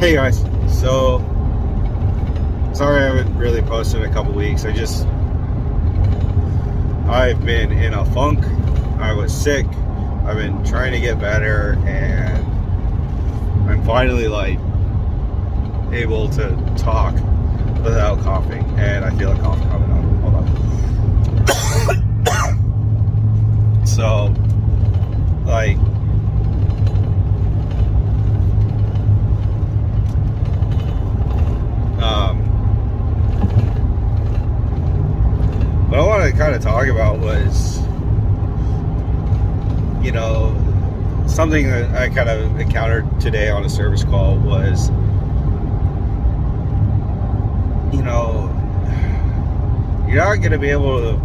Hey guys, so sorry I haven't really posted in a couple weeks. I've been in a funk. I was sick. I've been trying to get better, and I'm finally able to talk without coughing, and I feel a cough coming on. Hold on. So what I wanted to kind of talk about was, something that I kind of encountered today on a service call was, you're not going to be able to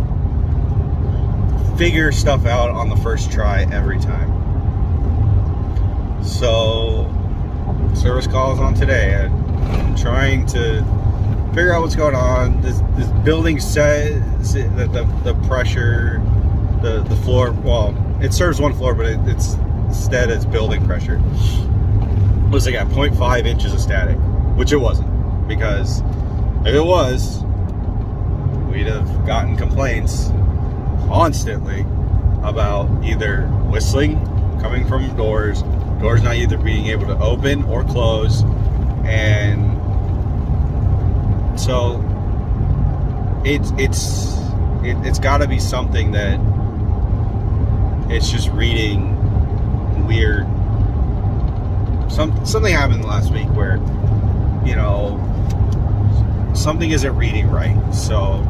figure stuff out on the first try every time. So, service calls on today, and I'm trying to figure out what's going on. This building says that the pressure, the floor, well, it serves one floor, but instead it's building pressure. It was at 0.5 inches of static, which it wasn't, because if it was, we'd have gotten complaints constantly about either whistling coming from doors not either being able to open or close, and so it's got to be something that it's just reading weird. Something happened last week where something isn't reading right. So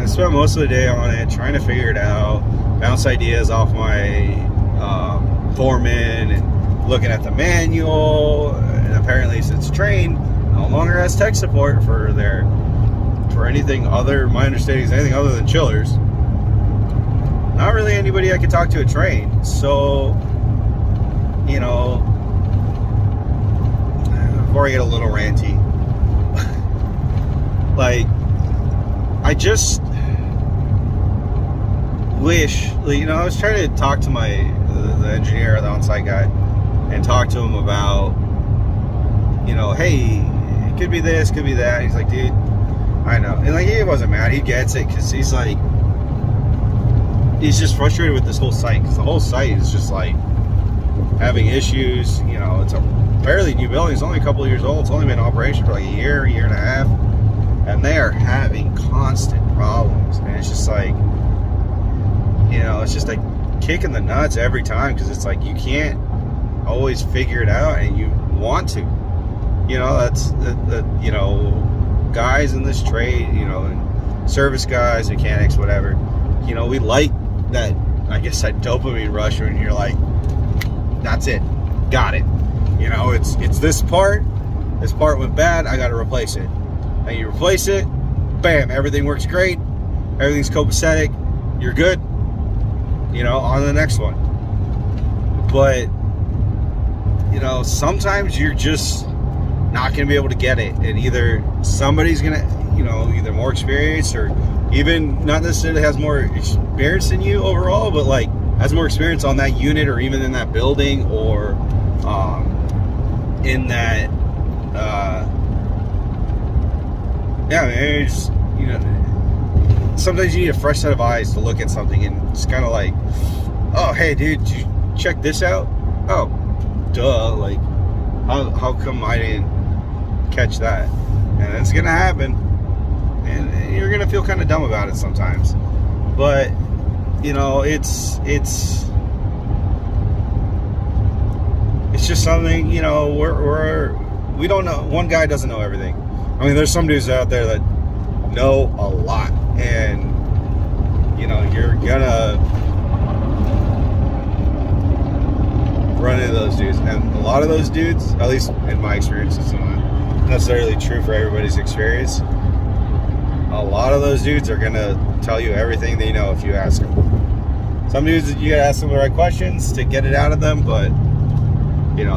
I spent most of the day on it trying to figure it out, bounce ideas off my foreman, and looking at the manual. And apparently, since trained, no longer has tech support for anything other. My understanding is anything other than chillers. Not really anybody I could talk to at train. So, before I get a little ranty, I just wish, I was trying to talk to the engineer, the on-site guy, and talk to him about, hey, it could be this, could be that. He's like, dude, I know. And he wasn't mad. He gets it, because he's just frustrated with this whole site, because the whole site is just having issues. It's a fairly new building. It's only a couple of years old. It's only been in operation for a year and a half, and they are having constant problems. And it's just it's just a kick in the nuts every time, because it's you can't always figure it out, and you want to. That's guys in this trade, service guys, mechanics, whatever. We like that, I guess, that dopamine rush when you're that's it, got it. It's this part went bad, I got to replace it. And you replace it, bam, everything works great, everything's copacetic, you're good. On to the next one. But sometimes you're just not going to be able to get it, and either somebody's going to, either more experienced, or even not necessarily has more experience than you overall, but has more experience on that unit, or even in that building, or in that it's, sometimes you need a fresh set of eyes to look at something, and it's kind of oh, hey dude, did you check this out? Oh, duh, how come I didn't catch that? And it's gonna happen, and you're gonna feel kind of dumb about it sometimes, but it's just something, we don't know. One guy doesn't know everything. I mean, there's some dudes out there that know a lot, and you're gonna run into those dudes, and a lot of those dudes, at least in my experience, it's not necessarily true for everybody's experience. A lot of those dudes are gonna tell you everything they know if you ask them. Some dudes, you gotta ask them the right questions to get it out of them, but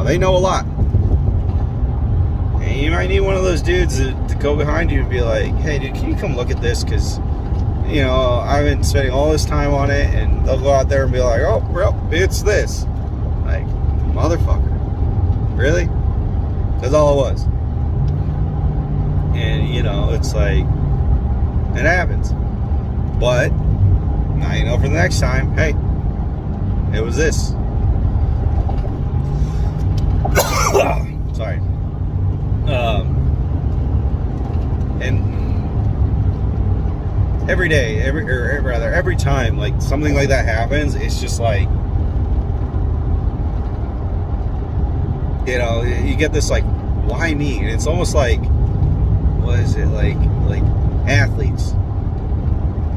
they know a lot. And you might need one of those dudes to go behind you and be like, hey dude, can you come look at this? Because I've been spending all this time on it, and they'll go out there and be like, oh, well, it's this. Motherfucker, Really? That's all it was. And, you know, it's like, it happens. But, now you know for the next time, hey, it was this. Sorry. And every day, every time, like, something like that happens, it's just like, you know, you get this, like, why me? And it's almost like, what is it, like athletes,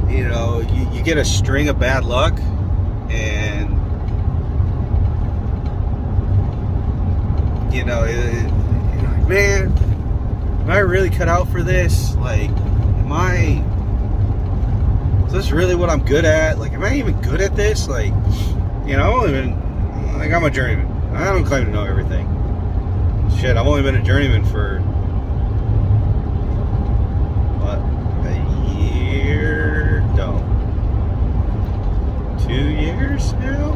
you know, you get a string of bad luck, and, you know, you're like, man, am I really cut out for this? Like, is this really what I'm good at? Like, am I even good at this? Like, you know, like, I'm a journeyman. I don't claim to know everything. Shit, I've only been a journeyman for, what, a year? No. 2 years now?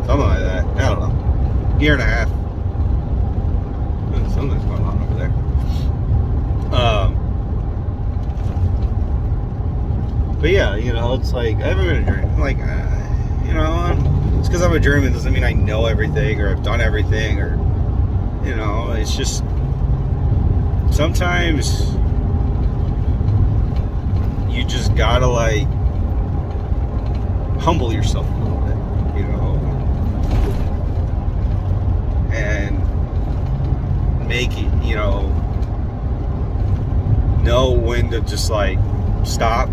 Something like that. I don't know. Year and a half. Something's going on over there. But yeah, you know, it's like, I haven't been a journeyman. Like, you know, it's because I'm a journeyman doesn't mean I know everything or I've done everything, or, you know, it's just sometimes you just gotta, like, humble yourself a little bit, you know, and make it, you know when to just, like, stop,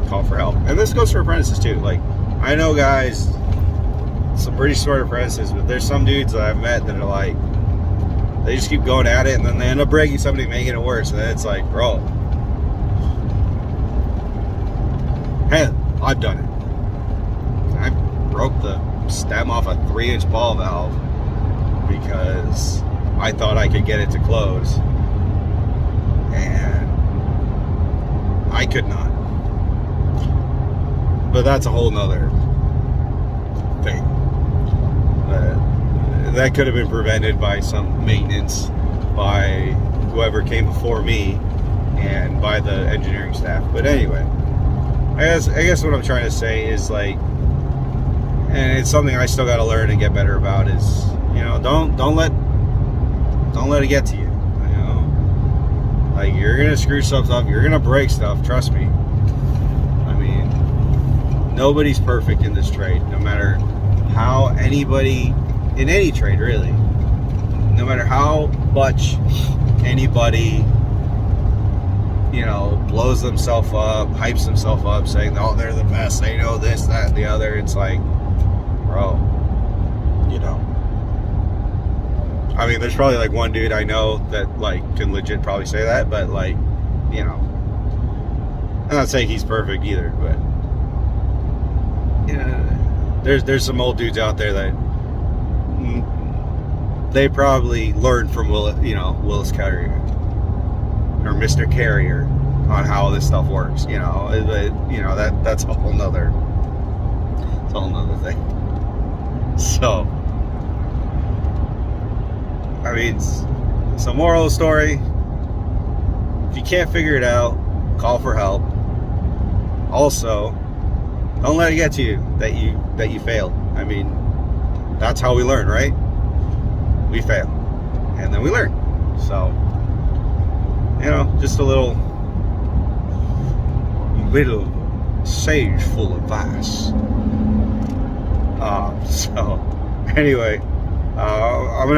call for help. And this goes for apprentices too. Like, I know guys, some pretty smart apprentices, but there's some dudes that I've met that are like, they just keep going at it, and then they end up breaking somebody, making it worse. And then it's like, bro, hey, I've done it. I broke the stem off a 3-inch ball valve because I thought I could get it to close, and I could not. But that's a whole nother thing. That could have been prevented by some maintenance by whoever came before me and by the engineering staff. But anyway, I guess what I'm trying to say is, like, and it's something I still got to learn and get better about, is, you know, don't let it get to you. You know, like, you're gonna screw stuff up, you're gonna break stuff. Trust me. Nobody's perfect in this trade, no matter how anybody, in any trade really, no matter how much anybody, you know, blows themselves up, hypes themselves up, saying, oh, they're the best, they know this, that, and the other. It's like, bro, you know, I mean, there's probably, like, one dude I know that, like, can legit probably say that, but, like, you know, I'm not saying he's perfect either, but, you know, there's some old dudes out there that they probably learned from Willis Carrier or Mr. Carrier on how this stuff works. You know, that's a whole nother thing. So, I mean, it's a moral of the story. If you can't figure it out, call for help. Also, don't let it get to you that you failed. I mean, that's how we learn, right? We fail, and then we learn. So, you know, just a little sageful advice. So, anyway, I'm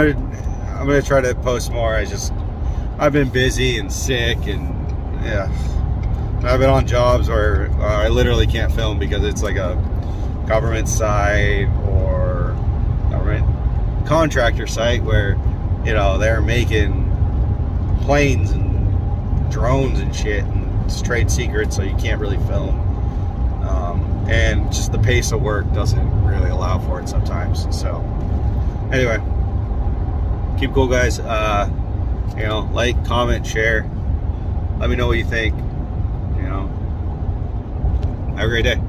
gonna try to post more. I've been busy and sick, and yeah. I've been on jobs where I literally can't film because it's like a government site or government contractor site where, you know, they're making planes and drones and shit, and it's trade secrets, so you can't really film. And just the pace of work doesn't really allow for it sometimes. So, anyway, keep cool, guys. You know, like, comment, share. Let me know what you think. Have a great day.